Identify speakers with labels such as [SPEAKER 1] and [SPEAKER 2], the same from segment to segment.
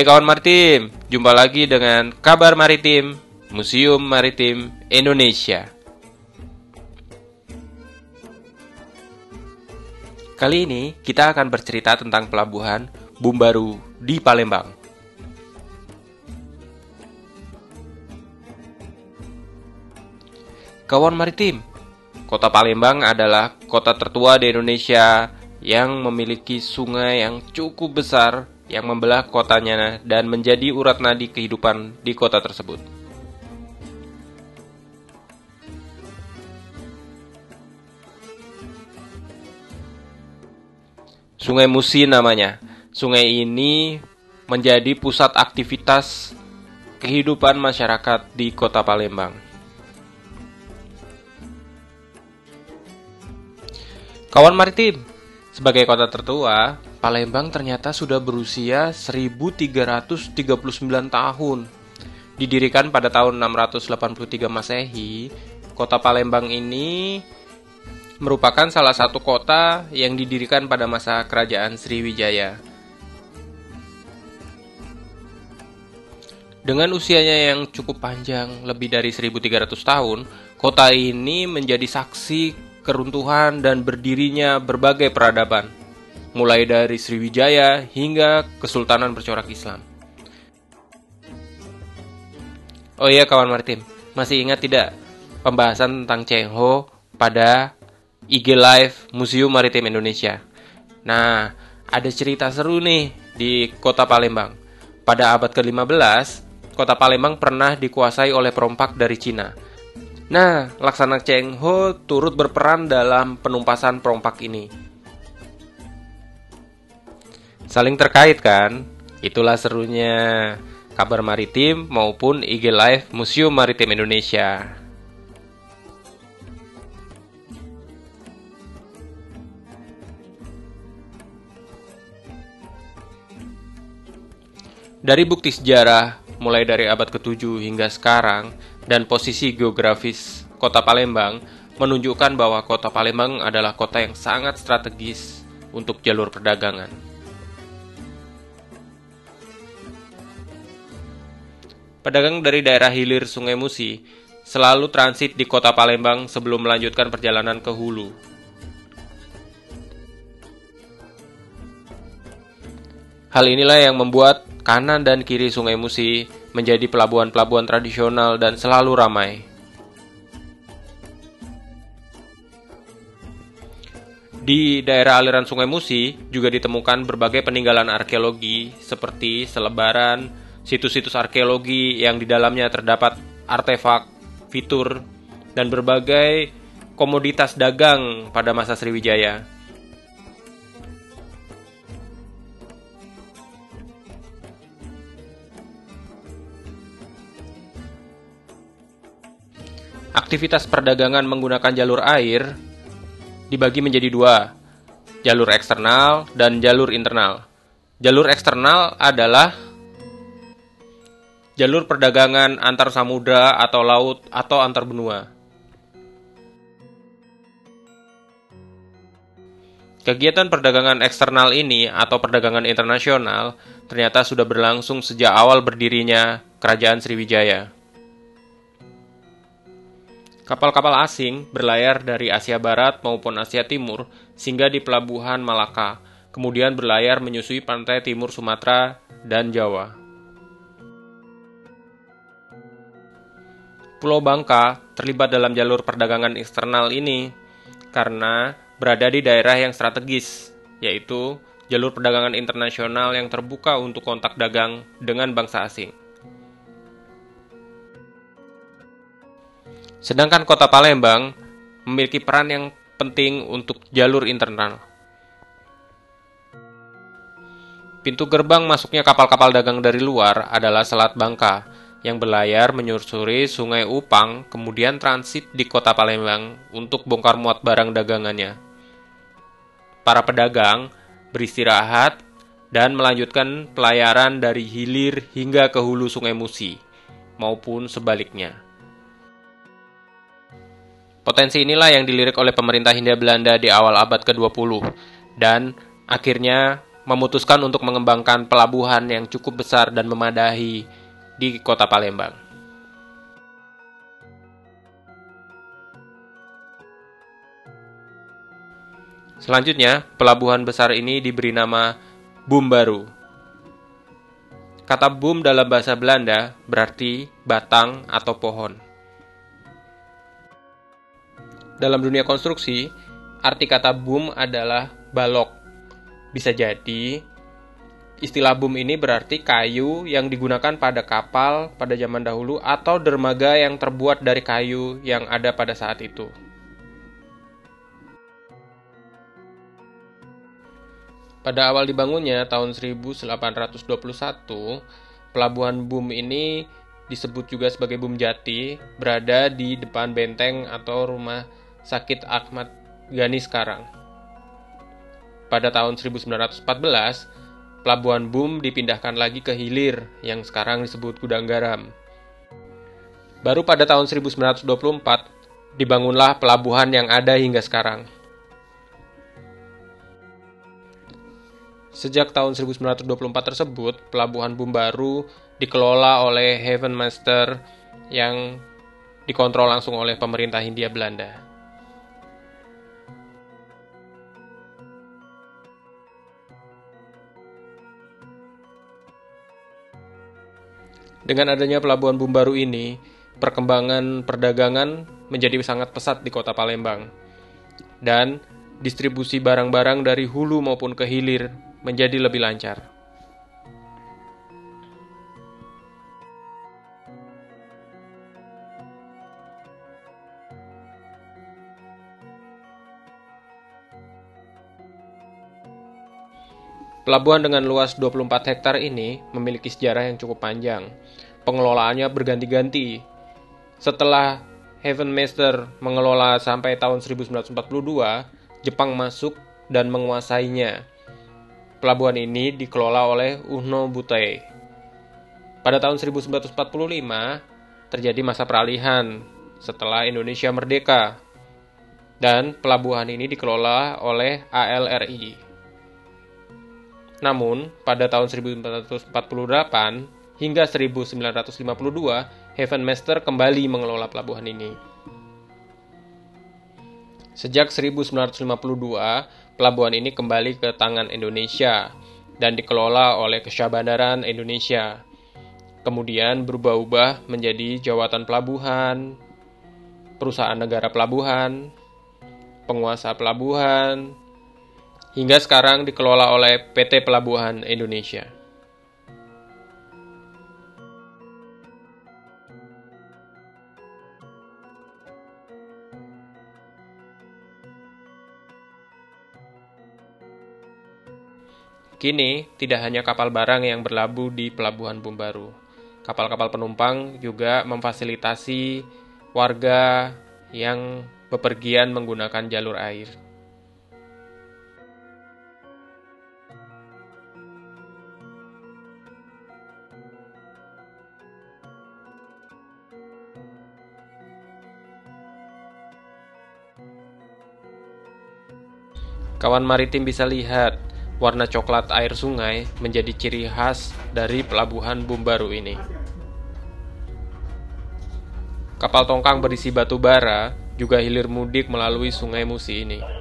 [SPEAKER 1] Hai kawan maritim, jumpa lagi dengan Kabar Maritim, Museum Maritim Indonesia. Kali ini kita akan bercerita tentang pelabuhan Bumbaru di Palembang. Kawan maritim, Kota Palembang adalah kota tertua di Indonesia yang memiliki sungai yang cukup besar yang membelah kotanya dan menjadi urat nadi kehidupan di kota tersebut. Sungai Musi namanya. Sungai ini menjadi pusat aktivitas kehidupan masyarakat di kota Palembang. Kawan maritim, sebagai kota tertua, Palembang ternyata sudah berusia 1339 tahun. Didirikan pada tahun 683 Masehi, kota Palembang ini merupakan salah satu kota yang didirikan pada masa kerajaan Sriwijaya. Dengan usianya yang cukup panjang, lebih dari 1300 tahun, kota ini menjadi saksi keruntuhan dan berdirinya berbagai peradaban, mulai dari Sriwijaya hingga Kesultanan Bercorak Islam. Oh iya kawan maritim, masih ingat tidak pembahasan tentang Cheng Ho pada IG Live Museum Maritim Indonesia? Nah, ada cerita seru nih di kota Palembang. Pada abad ke-15, kota Palembang pernah dikuasai oleh perompak dari Cina. Nah, Laksana Cheng Ho turut berperan dalam penumpasan perompak ini. Saling terkait kan? Itulah serunya Kabar Maritim maupun IG Live Museum Maritim Indonesia. Dari bukti sejarah, mulai dari abad ke-7 hingga sekarang, dan posisi geografis kota Palembang menunjukkan bahwa kota Palembang adalah kota yang sangat strategis untuk jalur perdagangan. Pedagang dari daerah hilir Sungai Musi selalu transit di kota Palembang sebelum melanjutkan perjalanan ke hulu. Hal inilah yang membuat kanan dan kiri Sungai Musi menjadi pelabuhan-pelabuhan tradisional dan selalu ramai. Di daerah aliran Sungai Musi juga ditemukan berbagai peninggalan arkeologi seperti selebaran, situs-situs arkeologi yang di dalamnya terdapat artefak, fitur, dan berbagai komoditas dagang pada masa Sriwijaya. Aktivitas perdagangan menggunakan jalur air dibagi menjadi dua, jalur eksternal dan jalur internal. Jalur eksternal adalah jalur perdagangan antar samudra atau laut atau antar benua. Kegiatan perdagangan eksternal ini atau perdagangan internasional ternyata sudah berlangsung sejak awal berdirinya Kerajaan Sriwijaya. Kapal-kapal asing berlayar dari Asia Barat maupun Asia Timur singgah di pelabuhan Malaka, kemudian berlayar menyusui pantai timur Sumatera dan Jawa. Pulau Bangka terlibat dalam jalur perdagangan eksternal ini karena berada di daerah yang strategis, yaitu jalur perdagangan internasional yang terbuka untuk kontak dagang dengan bangsa asing. Sedangkan kota Palembang memiliki peran yang penting untuk jalur internal. Pintu gerbang masuknya kapal-kapal dagang dari luar adalah Selat Bangka, yang berlayar menyusuri Sungai Upang, kemudian transit di kota Palembang untuk bongkar muat barang dagangannya. Para pedagang beristirahat dan melanjutkan pelayaran dari hilir hingga ke hulu Sungai Musi, maupun sebaliknya. Potensi inilah yang dilirik oleh pemerintah Hindia Belanda di awal abad ke-20, dan akhirnya memutuskan untuk mengembangkan pelabuhan yang cukup besar dan memadai di kota Palembang. Selanjutnya, pelabuhan besar ini diberi nama Boom Baru. Kata boom dalam bahasa Belanda berarti batang atau pohon. Dalam dunia konstruksi, arti kata boom adalah balok. Bisa jadi, istilah boom ini berarti kayu yang digunakan pada kapal pada zaman dahulu atau dermaga yang terbuat dari kayu yang ada pada saat itu. Pada awal dibangunnya tahun 1821, pelabuhan Boom ini disebut juga sebagai Boom Jati, berada di depan benteng atau rumah sakit Ahmad Yani sekarang. Pada tahun 1914, pelabuhan Boom dipindahkan lagi ke hilir yang sekarang disebut Gudang Garam. Baru pada tahun 1924, dibangunlah pelabuhan yang ada hingga sekarang. Sejak tahun 1924 tersebut, pelabuhan Boom Baru dikelola oleh Havenmaster yang dikontrol langsung oleh pemerintah Hindia Belanda. Dengan adanya pelabuhan Boom Baru ini, perkembangan perdagangan menjadi sangat pesat di kota Palembang. Dan distribusi barang-barang dari hulu maupun ke hilir menjadi lebih lancar. Pelabuhan dengan luas 24 hektar ini memiliki sejarah yang cukup panjang. Pengelolaannya berganti-ganti. Setelah Havenmaster mengelola sampai tahun 1942, Jepang masuk dan menguasainya. Pelabuhan ini dikelola oleh Uno Butai. Pada tahun 1945, terjadi masa peralihan setelah Indonesia merdeka. Dan pelabuhan ini dikelola oleh ALRI. Namun, pada tahun 1948 hingga 1952, Havenmaster kembali mengelola pelabuhan ini. Sejak 1952, pelabuhan ini kembali ke tangan Indonesia dan dikelola oleh Kesyah Indonesia. Kemudian berubah-ubah menjadi Jawatan Pelabuhan, Perusahaan Negara Pelabuhan, Penguasa Pelabuhan, hingga sekarang dikelola oleh PT Pelabuhan Indonesia. Kini, tidak hanya kapal barang yang berlabuh di Pelabuhan Boom Baru. Kapal-kapal penumpang juga memfasilitasi warga yang bepergian menggunakan jalur air. Kawan maritim bisa lihat, warna coklat air sungai menjadi ciri khas dari pelabuhan Boom Baru ini. Kapal tongkang berisi batu bara juga hilir mudik melalui Sungai Musi ini.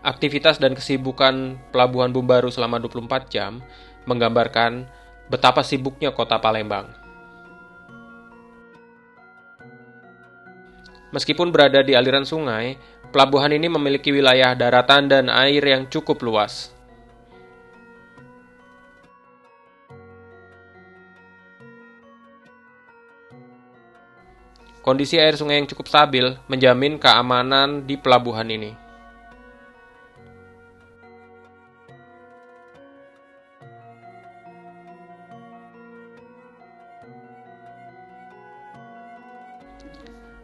[SPEAKER 1] Aktivitas dan kesibukan pelabuhan Boom Baru selama 24 jam menggambarkan betapa sibuknya kota Palembang. Meskipun berada di aliran sungai, pelabuhan ini memiliki wilayah daratan dan air yang cukup luas. Kondisi air sungai yang cukup stabil menjamin keamanan di pelabuhan ini.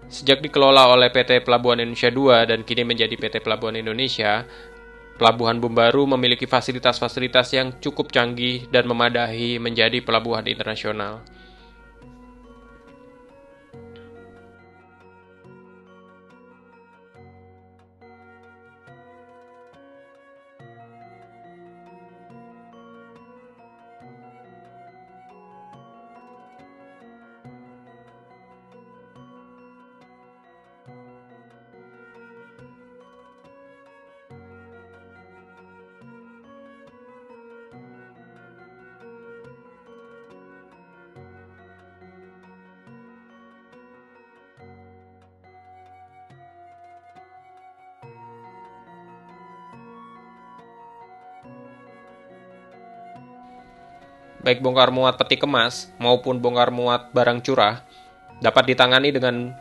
[SPEAKER 1] Sejak dikelola oleh PT Pelabuhan Indonesia II dan kini menjadi PT Pelabuhan Indonesia, Pelabuhan Bumbaru memiliki fasilitas-fasilitas yang cukup canggih dan memadai menjadi pelabuhan internasional. Baik bongkar muat peti kemas maupun bongkar muat barang curah dapat ditangani dengan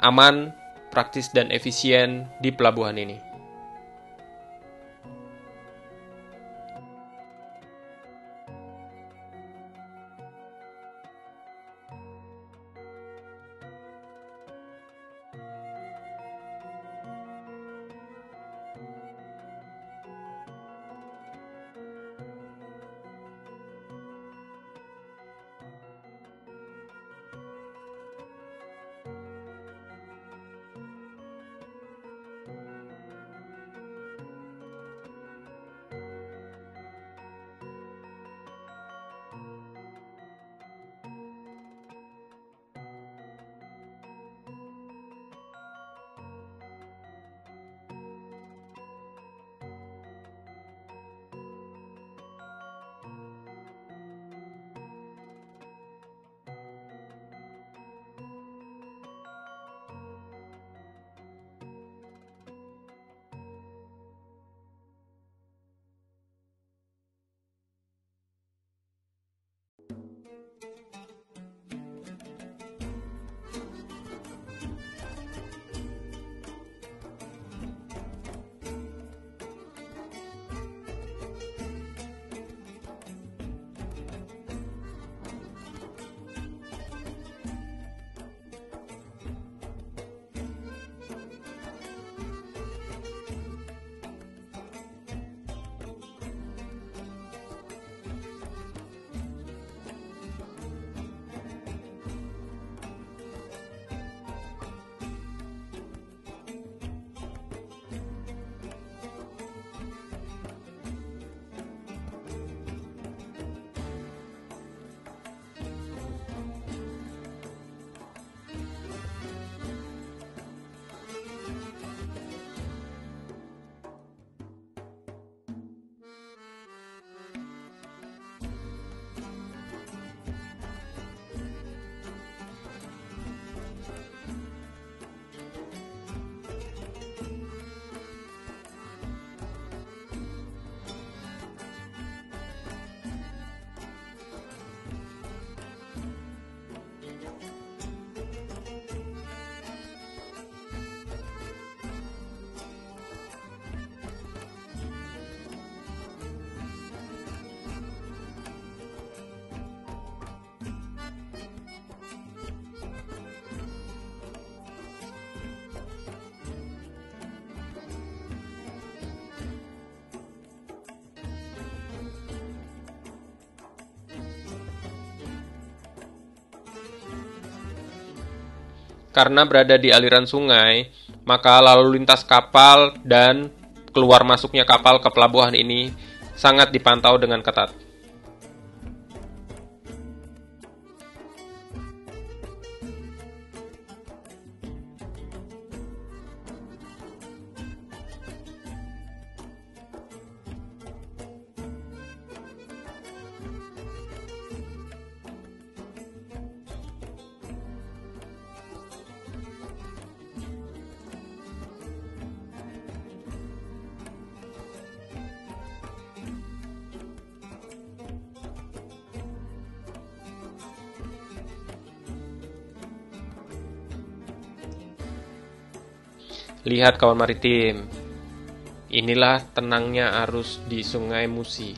[SPEAKER 1] aman, praktis, dan efisien di pelabuhan ini. Karena berada di aliran sungai, maka lalu lintas kapal dan keluar masuknya kapal ke pelabuhan ini sangat dipantau dengan ketat. Lihat kawan maritim, inilah tenangnya arus di Sungai Musi.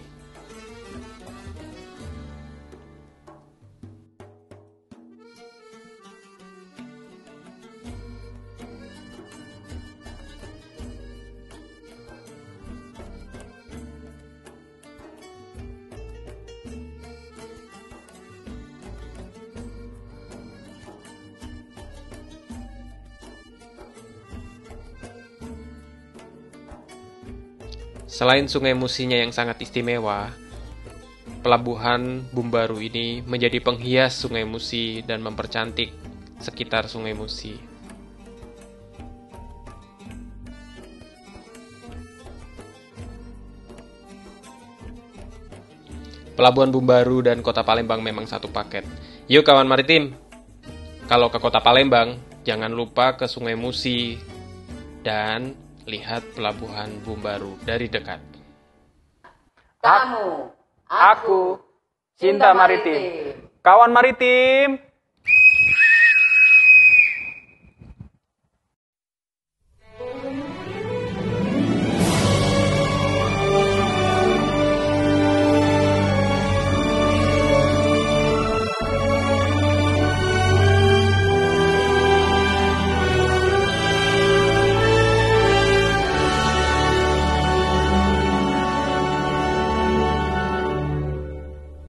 [SPEAKER 1] Selain Sungai Musinya yang sangat istimewa, Pelabuhan Bumbaru ini menjadi penghias Sungai Musi dan mempercantik sekitar Sungai Musi. Pelabuhan Bumbaru dan Kota Palembang memang satu paket. Yuk kawan maritim, kalau ke Kota Palembang, jangan lupa ke Sungai Musi dan lihat Pelabuhan Bumbaru dari dekat.
[SPEAKER 2] Kamu, aku, cinta maritim. Kawan maritim.